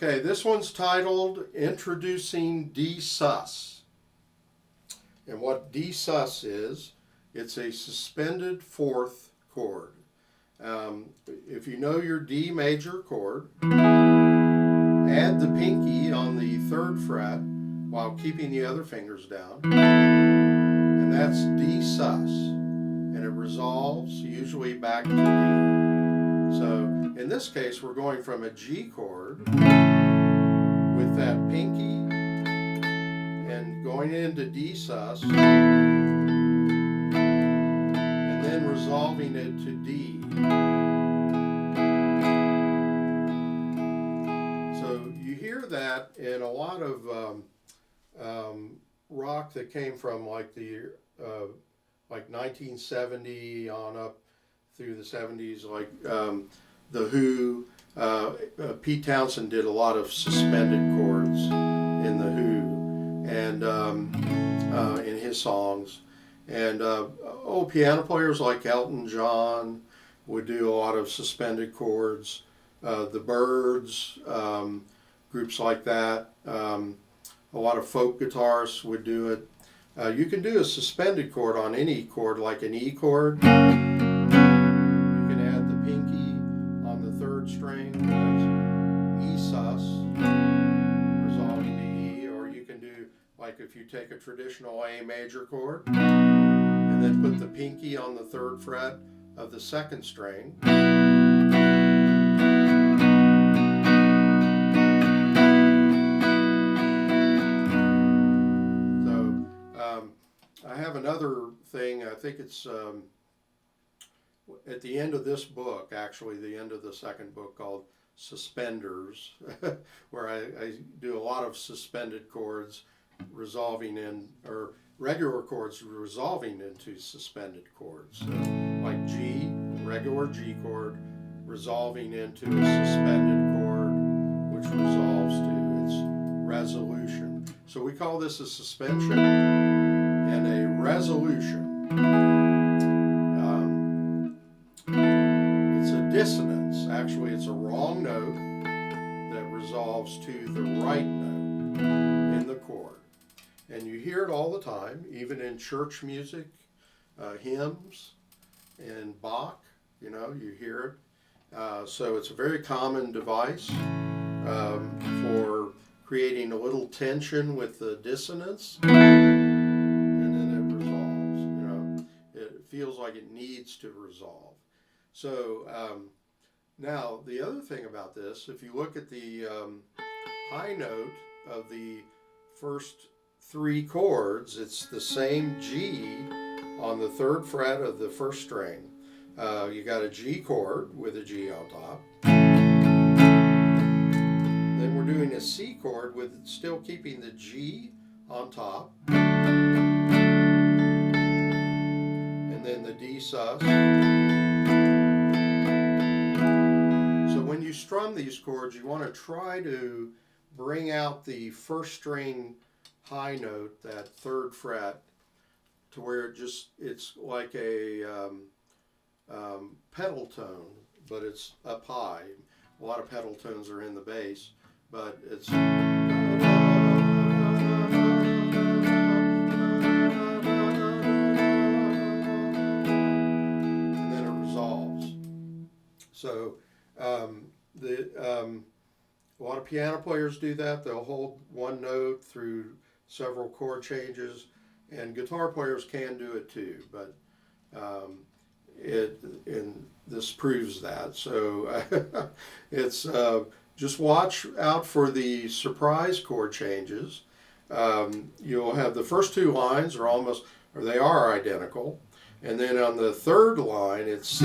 Okay, this one's titled Introducing Dsus. And what Dsus is, it's a suspended fourth chord. If you know your D major chord, add the pinky on the 3rd fret while keeping the other fingers down, and that's Dsus, and it resolves usually back to D. So in this case, we're going from a G chord with that pinky and going into Dsus, and then resolving it to D. So you hear that in a lot of rock that came from like 1970 on up through the 70s, like The Who. Pete Townsend did a lot of suspended chords in The Who and in his songs. And old piano players like Elton John would do a lot of suspended chords. The Byrds, groups like that. A lot of folk guitarists would do it. You can do a suspended chord on any chord, like an E chord. You can add the pinky on the 3rd string, that's E sus, resolving to E, or you can do, like if you take a traditional A major chord, and then put the pinky on the 3rd fret of the 2nd string. I have another thing, I think it's at the end of this book, actually the end of the 2nd book, called Suspenders, where I do a lot of suspended chords resolving in, or regular chords resolving into suspended chords. So like G, regular G chord, resolving into a suspended chord, which resolves to its resolution. So we call this a suspension and a resolution. It's a dissonance. Actually, it's a wrong note that resolves to the right note in the chord. And you hear it all the time, even in church music, hymns, and Bach, you hear it. So it's a very common device for creating a little tension with the dissonance. Feels like it needs to resolve. So now the other thing about this, if you look at the high note of the first 3 chords, it's the same G on the 3rd fret of the 1st string. You got a G chord with a G on top. Then we're doing a C chord with still keeping the G on top. And then the D sus. So when you strum these chords, you want to try to bring out the 1st string high note, that 3rd fret, to where it's like a pedal tone, but it's up high. A lot of pedal tones are in the bass, but it's So a lot of piano players do that. They'll hold one note through several chord changes, and guitar players can do it too, but this proves that. So it's just watch out for the surprise chord changes. You'll have the first 2 lines they are identical, and then on the 3rd line it's C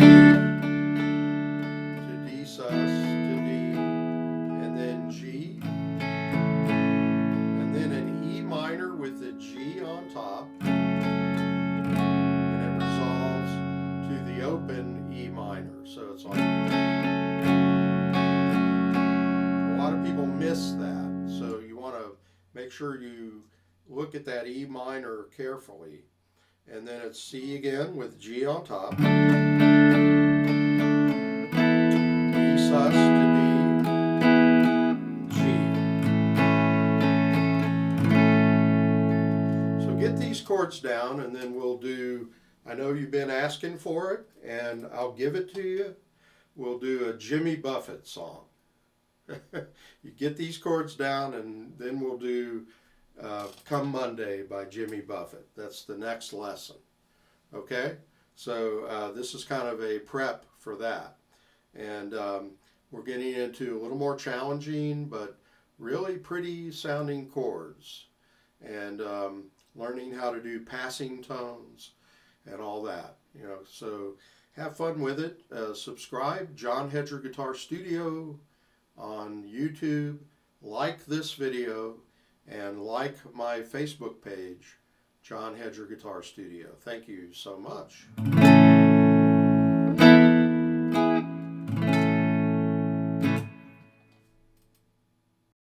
sus to D, and then G, and then an E minor with the G on top, and it resolves to the open E minor. So it's like, a lot of people miss that, so you want to make sure you look at that E minor carefully. And then it's C again with G on top. Sus to D, G, these chords down, and then we'll do, I know you've been asking for it, and I'll give it to you. We'll do a Jimmy Buffett song. You get these chords down, and then we'll do Come Monday by Jimmy Buffett. That's the next lesson. Okay? So this is kind of a prep for that. And we're getting into a little more challenging, but really pretty sounding chords. And learning how to do passing tones and all that. You know, so have fun with it. Subscribe, John Hedger Guitar Studio on YouTube. Like this video and like my Facebook page, John Hedger Guitar Studio. Thank you so much.